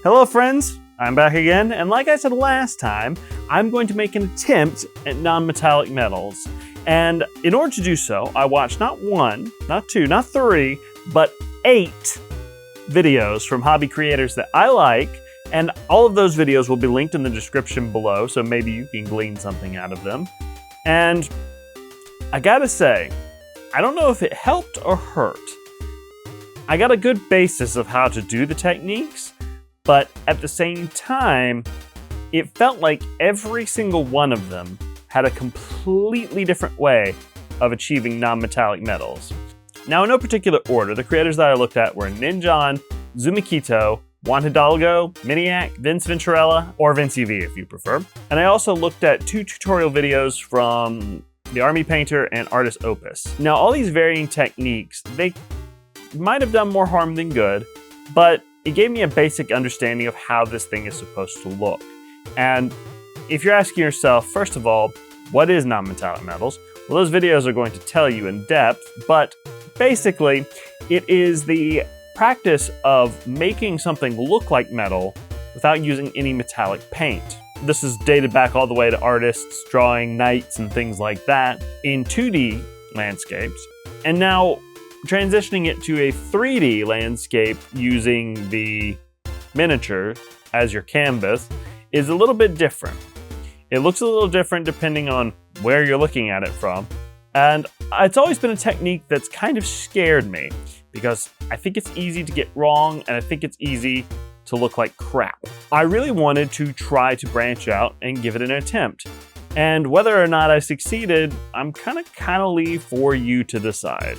Hello friends, I'm back again, and like I said last time, I'm going to make an attempt at non-metallic metals. And in order to do so, I watched not one, not two, not three, but 8 videos from hobby creators that I like, and all of those videos will be linked in the description below, so maybe you can glean something out of them. And I gotta say, I don't know if it helped or hurt. I got a good basis of how to do the techniques, but at the same time, it felt like every single one of them had a completely different way of achieving non-metallic metals. Now, in no particular order, the creators that I looked at were Ninjon, Zumikito, Juan Hidalgo, Miniac, Vince Venturella, or Vince EV if you prefer. And I also looked at 2 tutorial videos from the Army Painter and Artist Opus. Now, all these varying techniques, they might have done more harm than good, but it gave me a basic understanding of how this thing is supposed to look. And if you're asking yourself, first of all, what is non-metallic metals? Well, those videos are going to tell you in depth, but basically, it is the practice of making something look like metal without using any metallic paint. This is dated back all the way to artists drawing knights and things like that in 2D landscapes. And now, transitioning it to a 3D landscape using the miniature as your canvas is a little bit different. It looks a little different depending on where you're looking at it from. And it's always been a technique that's kind of scared me because I think it's easy to get wrong and I think it's easy to look like crap. I really wanted to try to branch out and give it an attempt. And whether or not I succeeded, I'm kind of leave for you to decide.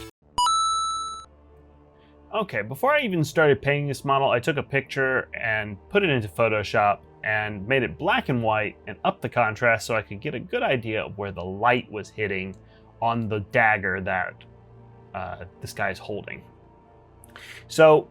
Okay, before I even started painting this model, I took a picture and put it into Photoshop and made it black and white and upped the contrast so I could get a good idea of where the light was hitting on the dagger that this guy's holding. So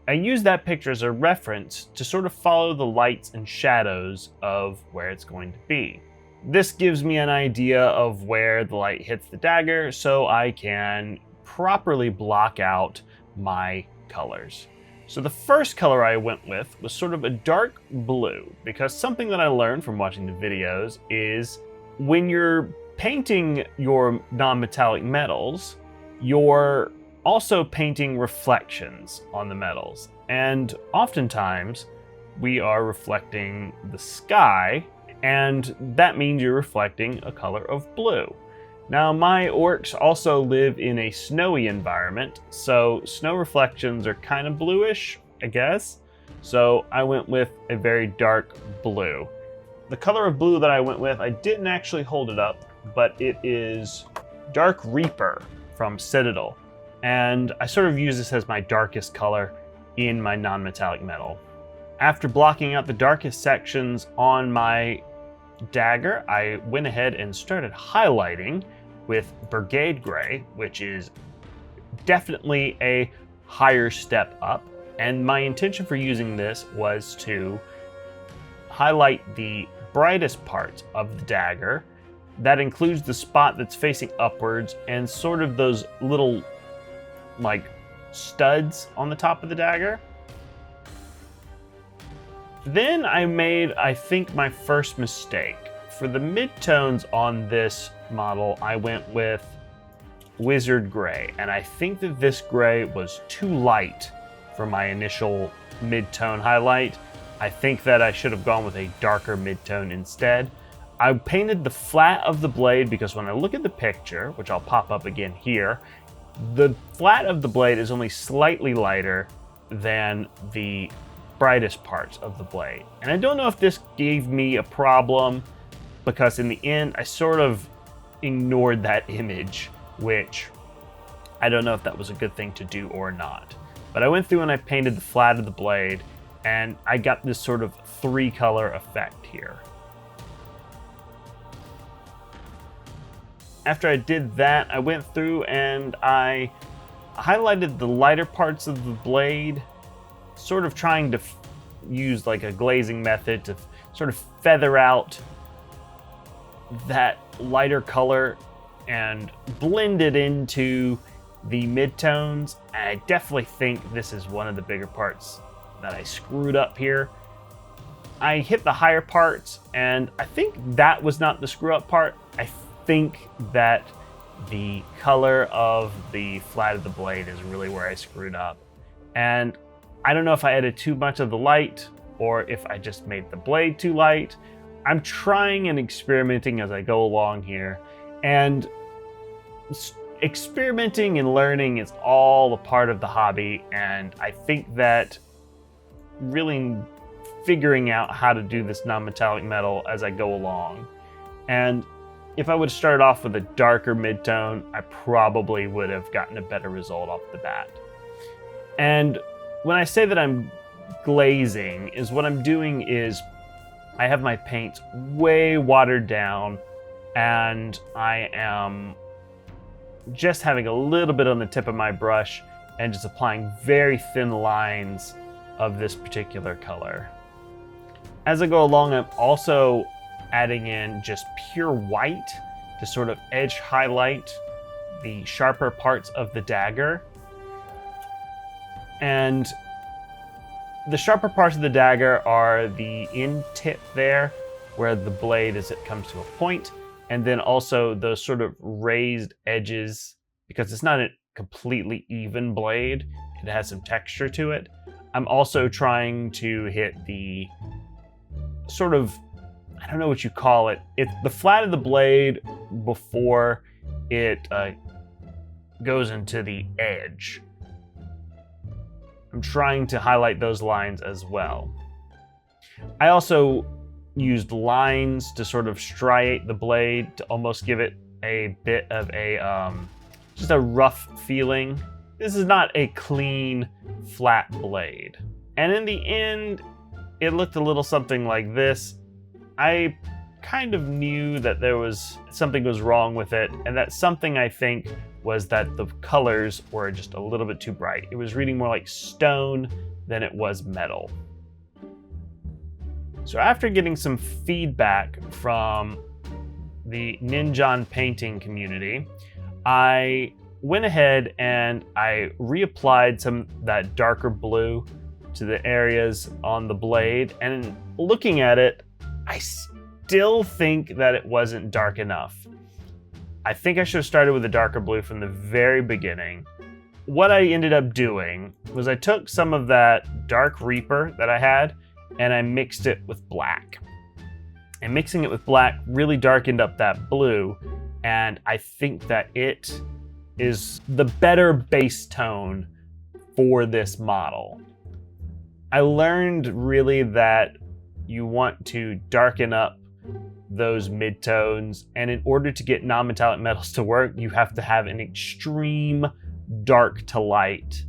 I used that picture as a reference to sort of follow the lights and shadows of where it's going to be. This gives me an idea of where the light hits the dagger so I can properly block out my colors. So the first color I went with was sort of a dark blue, because something that I learned from watching the videos is when you're painting your non-metallic metals, you're also painting reflections on the metals. And oftentimes we are reflecting the sky, and that means you're reflecting a color of blue. Now, my orcs also live in a snowy environment, so snow reflections are kind of bluish, I guess. So I went with a very dark blue. The color of blue that I went with, I didn't actually hold it up, but it is Dark Reaper from Citadel. And I sort of use this as my darkest color in my non-metallic metal. After blocking out the darkest sections on my dagger, I went ahead and started highlighting with Brigade Gray, which is definitely a higher step up. And my intention for using this was to highlight the brightest parts of the dagger. That includes the spot that's facing upwards and sort of those little like studs on the top of the dagger. Then I made, I think, my first mistake. For the midtones on this model, I went with Wizard Gray, and I think that this gray was too light for my initial midtone highlight. I think that I should have gone with a darker midtone instead. I painted the flat of the blade because when I look at the picture, which I'll pop up again here, the flat of the blade is only slightly lighter than the brightest parts of the blade. And I don't know if this gave me a problem, because in the end, I sort of ignored that image, which I don't know if that was a good thing to do or not. But I went through and I painted the flat of the blade, and I got this sort of 3-color effect here. After I did that, I went through and I highlighted the lighter parts of the blade, sort of trying to use like a glazing method to sort of feather out that lighter color and blend it into the midtones. And I definitely think this is one of the bigger parts that I screwed up here. I hit the higher parts, and I think that was not the screw up part. I think that the color of the flat of the blade is really where I screwed up. And I don't know if I added too much of the light or if I just made the blade too light. I'm trying and experimenting as I go along here. And experimenting and learning is all a part of the hobby. And I think that really figuring out how to do this non-metallic metal as I go along. And if I would have started off with a darker mid-tone, I probably would have gotten a better result off the bat. And when I say that I'm glazing, is what I'm doing is I have my paints way watered down, and I am just having a little bit on the tip of my brush and just applying very thin lines of this particular color. As I go along, I'm also adding in just pure white to sort of edge highlight the sharper parts of the dagger. And the sharper parts of the dagger are the end tip there, where the blade as it comes to a point, and then also those sort of raised edges, because it's not a completely even blade, it has some texture to it. I'm also trying to hit the sort of, I don't know what you call it. It's the flat of the blade before it goes into the edge. I'm trying to highlight those lines as well. I also used lines to sort of striate the blade to almost give it a bit of a, just a rough feeling. This is not a clean, flat blade. And in the end, it looked a little something like this. I kind of knew that there was something was wrong with it, and that something, I think, was that the colors were just a little bit too bright. It was reading more like stone than it was metal. So after getting some feedback from the Ninjon painting community, I went ahead and I reapplied some of that darker blue to the areas on the blade, and looking at it, I still think that it wasn't dark enough. I think I should have started with a darker blue from the very beginning. What I ended up doing was I took some of that dark Reaper that I had and I mixed it with black. And mixing it with black really darkened up that blue, and I think that it is the better base tone for this model. I learned really that you want to darken up those midtones, and in order to get non-metallic metals to work, you have to have an extreme dark to light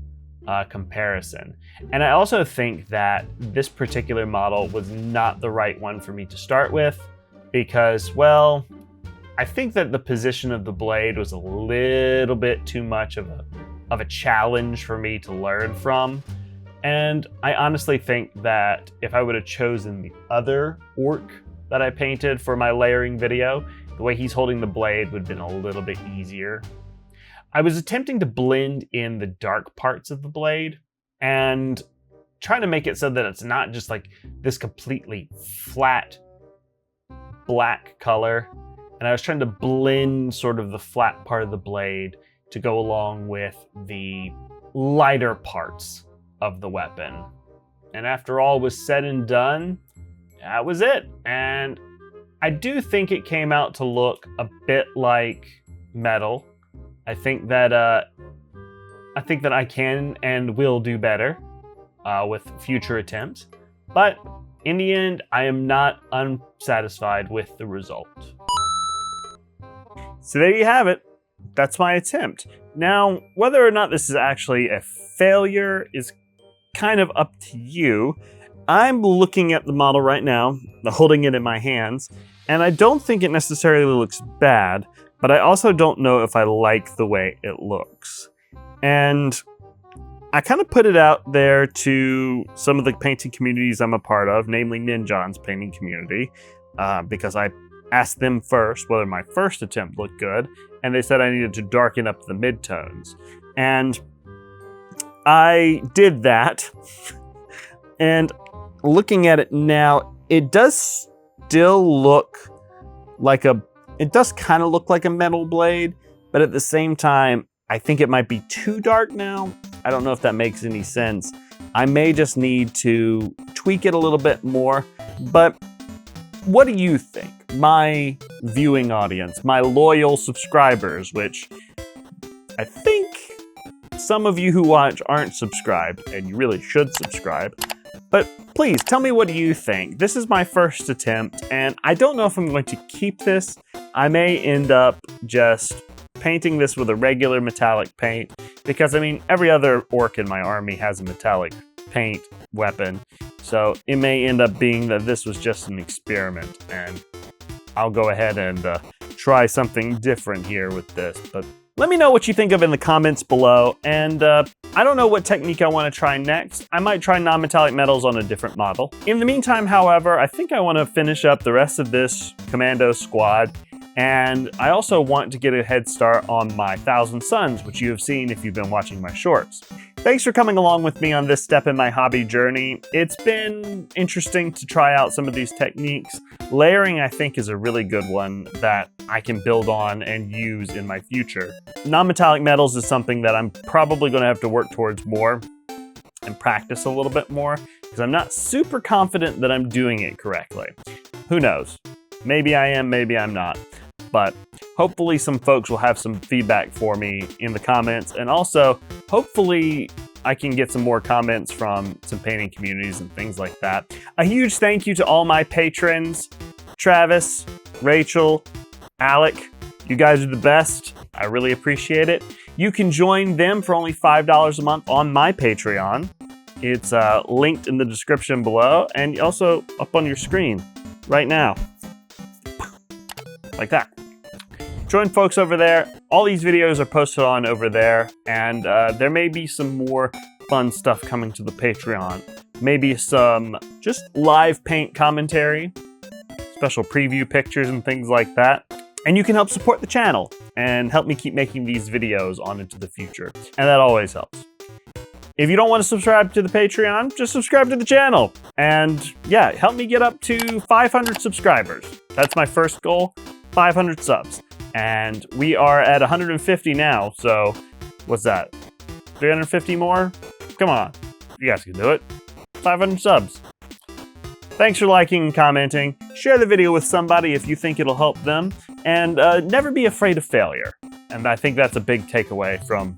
comparison. And I also think that this particular model was not the right one for me to start with, because, well, I think that the position of the blade was a little bit too much of a challenge for me to learn from. And I honestly think that if I would have chosen the other orc that I painted for my layering video, the way he's holding the blade would have been a little bit easier. I was attempting to blend in the dark parts of the blade and trying to make it so that it's not just like this completely flat black color. And I was trying to blend sort of the flat part of the blade to go along with the lighter parts of the weapon. And after all was said and done, that was it. And I do think it came out to look a bit like metal. I think that I can and will do better with future attempts. But in the end, I am not unsatisfied with the result. So there you have it. That's my attempt. Now, whether or not this is actually a failure is kind of up to you. I'm looking at the model right now, holding it in my hands, and I don't think it necessarily looks bad, but I also don't know if I like the way it looks. And I kind of put it out there to some of the painting communities I'm a part of, namely Ninjon's painting community, because I asked them first whether my first attempt looked good, and they said I needed to darken up the midtones. And I did that. And looking at it now, it does still look like it does kind of look like a metal blade, but at the same time, I think it might be too dark now. I don't know if that makes any sense. I may just need to tweak it a little bit more, but what do you think? My viewing audience, my loyal subscribers, which I think some of you who watch aren't subscribed, and you really should subscribe. But please, tell me what you think. This is my first attempt, and I don't know if I'm going to keep this. I may end up just painting this with a regular metallic paint, because I mean, every other orc in my army has a metallic paint weapon. So it may end up being that this was just an experiment, and I'll go ahead and try something different here with this. But let me know what you think of in the comments below, and I don't know what technique I want to try next. I might try non-metallic metals on a different model. In the meantime, however, I think I want to finish up the rest of this commando squad, and I also want to get a head start on my 1,000 Suns, which you have seen if you've been watching my shorts. Thanks for coming along with me on this step in my hobby journey. It's been interesting to try out some of these techniques. Layering, I think, is a really good one that I can build on and use in my future. Non-metallic metals is something that I'm probably going to have to work towards more and practice a little bit more, because I'm not super confident that I'm doing it correctly. Who knows? Maybe I am, maybe I'm not. But hopefully some folks will have some feedback for me in the comments, and also hopefully I can get some more comments from some painting communities and things like that. A huge thank you to all my patrons, Travis, Rachel, Alec. You guys are the best. I really appreciate it. You can join them for only $5 a month on my Patreon. It's linked in the description below, and also up on your screen right now. Like that. Join folks over there. All these videos are posted on over there, and there may be some more fun stuff coming to the Patreon. Maybe some just live paint commentary, special preview pictures and things like that. And you can help support the channel and help me keep making these videos on into the future. And that always helps. If you don't want to subscribe to the Patreon, just subscribe to the channel. And yeah, help me get up to 500 subscribers. That's my first goal, 500 subs. And we are at 150 now, so what's that? 350 more? Come on, you guys can do it. 500 subs. Thanks for liking and commenting. Share the video with somebody if you think it'll help them. And never be afraid of failure. And I think that's a big takeaway from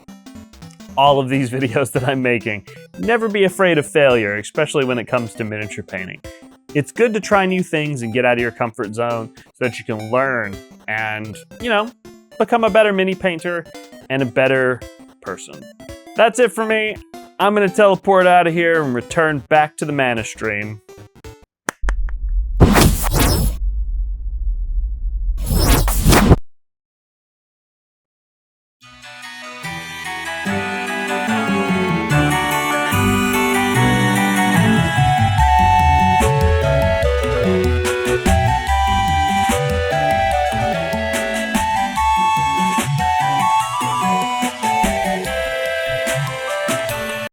all of these videos that I'm making. Never be afraid of failure, especially when it comes to miniature painting. It's good to try new things and get out of your comfort zone so that you can learn and, you know, become a better mini painter and a better person. That's it for me. I'm going to teleport out of here and return back to the mana stream.